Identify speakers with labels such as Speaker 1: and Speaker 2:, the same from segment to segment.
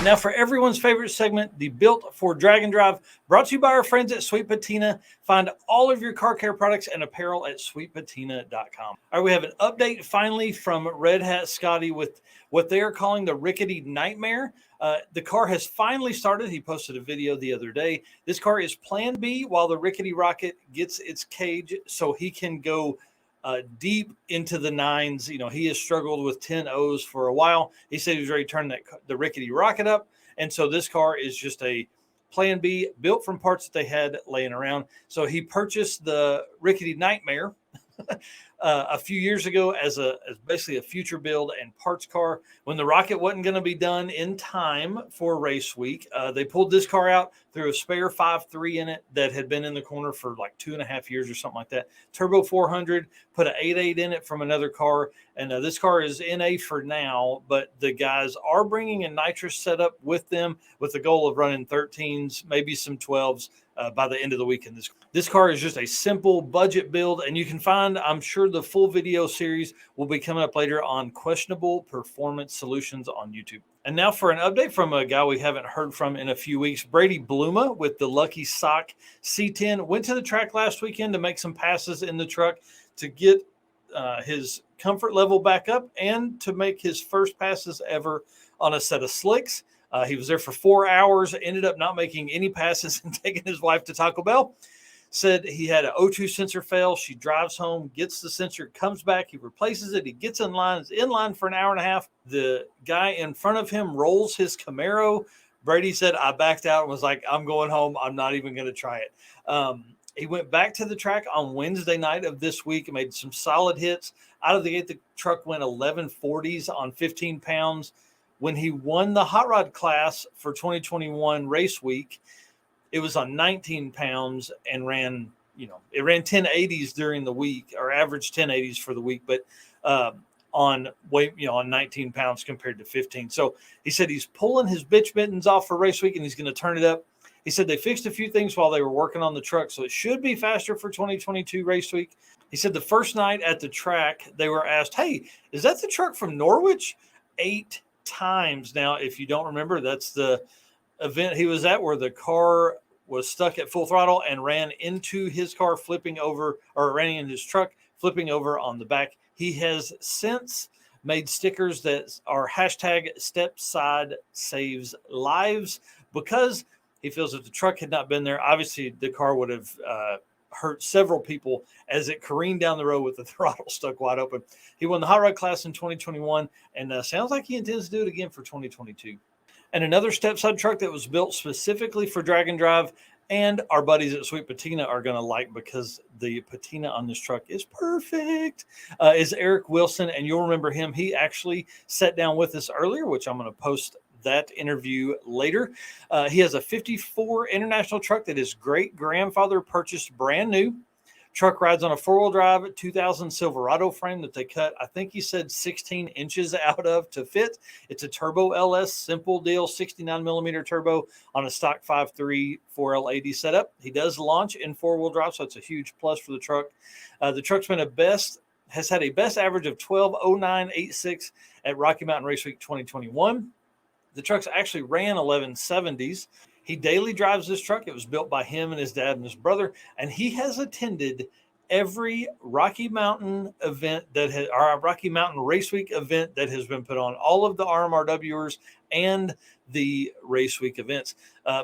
Speaker 1: And now for everyone's favorite segment, the Built for Drag and Drive, brought to you by our friends at Sweet Patina. Find all of your car care products and apparel at sweetpatina.com. All right, we have an update finally from Redhat Scotty with what they are calling the Rickety Nightmare. The car has finally started. He posted a video the other day. This car is Plan B while the Rickety Rocket gets its cage so he can go deep into the nines. You know, he has struggled with 10 O's for a while. He said he was ready to turn the Rickety Rocket up. And so this car is just a Plan B built from parts that they had laying around. So he purchased the Rickety Nightmare a few years ago as basically a future build and parts car. When the Rocket wasn't going to be done in time for race week, they pulled this car out, threw a spare 5.3 in it that had been in the corner for like 2.5 years or something like that. Turbo 400, put an 8.8 in it from another car. And this car is NA for now, but the guys are bringing a nitrous setup with them with the goal of running 13s, maybe some 12s. By the end of the weekend. This car is just a simple budget build, and you can find, I'm sure, the full video series will be coming up later on Questionable Performance Solutions on YouTube. And now for an update from a guy we haven't heard from in a few weeks, Brady Bluma with the Lucky Sock C10 went to the track last weekend to make some passes in the truck to get his comfort level back up and to make his first passes ever on a set of slicks. He was there for 4 hours, ended up not making any passes and taking his wife to Taco Bell. Said he had an O2 sensor fail. She drives home, gets the sensor, comes back. He replaces it. He gets in line, is in line for an hour and a half. The guy in front of him rolls his Camaro. Brady said, I backed out and was like, I'm going home. I'm not even going to try it. He went back to the track on Wednesday night of this week and made some solid hits. Out of the gate, the truck went 1140s on 15 pounds. When he won the hot rod class for 2021 race week, it was on 19 pounds and ran, it ran 1080s during the week, or average 1080s for the week, but on weight, on 19 pounds compared to 15. So he said he's pulling his bitch mittens off for race week and he's going to turn it up. He said they fixed a few things while they were working on the truck, so it should be faster for 2022 race week. He said the first night at the track, they were asked, hey, is that the truck from Norwich? 8 times. Now, if you don't remember, that's the event he was at where the car was stuck at full throttle and ran into his car, flipping over, or ran in his truck, flipping over on the back. He has since made stickers that are hashtag Stepside Saves Lives because he feels if the truck had not been there, obviously the car would have hurt several people as it careened down the road with the throttle stuck wide open. He won the hot rod class in 2021 and sounds like he intends to do it again for 2022. And another stepside truck that was built specifically for drag and drive and our buddies at Sweet Patina are going to like because the patina on this truck is perfect, is Eric Wilson. And you'll remember him. He actually sat down with us earlier, which I'm going to post that interview later. He has a 54 International truck that his great grandfather purchased brand new. Truck rides on a 4-wheel drive 2000 Silverado frame that they cut, I think he said 16 inches out of to fit. It's a turbo LS simple deal, 69 millimeter turbo on a stock 5.3 4L80 setup. He does launch in 4-wheel drive, so it's a huge plus for the truck. The truck's been has had a best average of 12:09.86 at Rocky Mountain Race Week 2021. The truck's actually ran 1170s. He daily drives this truck. It was built by him and his dad and his brother, and he has attended every Rocky Mountain event our Rocky Mountain Race Week event that has been put on, all of the RMRWers and the Race Week events.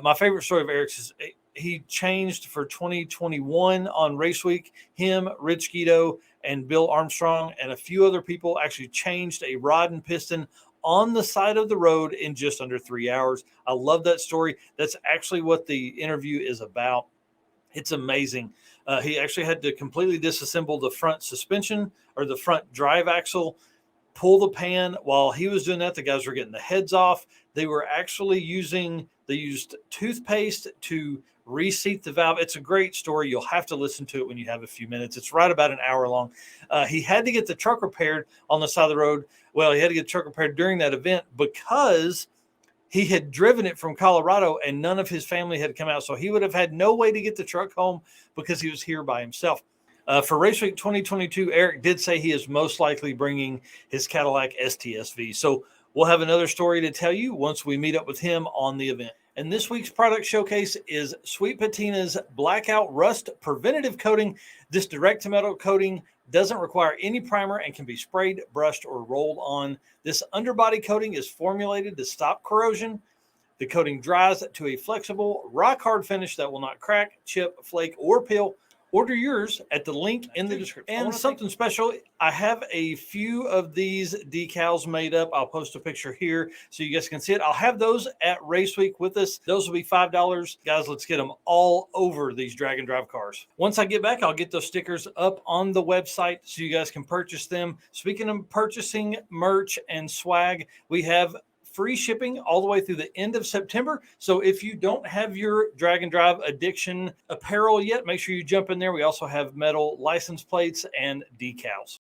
Speaker 1: My favorite story of Eric's is he changed for 2021 on Race Week. Him, Rich Guido, and Bill Armstrong and a few other people actually changed a rod and piston on the side of the road in just under 3 hours. I love that story. That's actually what the interview is about. It's amazing. He actually had to completely disassemble the front suspension or the front drive axle, pull the pan. While he was doing that, the guys were getting the heads off. They used toothpaste to reseat the valve. It's a great story. You'll have to listen to it when you have a few minutes. It's right about an hour long. He had to get the truck repaired on the side of the road. Well, he had to get the truck repaired during that event because he had driven it from Colorado and none of his family had come out. So he would have had no way to get the truck home because he was here by himself. For Race Week 2022, Eric did say he is most likely bringing his Cadillac STSV. So We'll have another story to tell you once we meet up with him on the event. And this week's product showcase is Sweet Patina's Blackout Rust Preventative Coating. This direct-to-metal coating doesn't require any primer and can be sprayed, brushed, or rolled on. This underbody coating is formulated to stop corrosion. The coating dries to a flexible, rock-hard finish that will not crack, chip, flake, or peel. Order yours at the link in the description. And something special, I have a few of these decals made up. I'll post a picture here so you guys can see it. I'll have those at Race Week with us. Those will be $5. Guys, let's get them all over these drag and drive cars. Once I get back, I'll get those stickers up on the website so you guys can purchase them. Speaking of purchasing merch and swag, we have free shipping all the way through the end of September. So if you don't have your drag and drive addiction apparel yet, make sure you jump in there. We also have metal license plates and decals.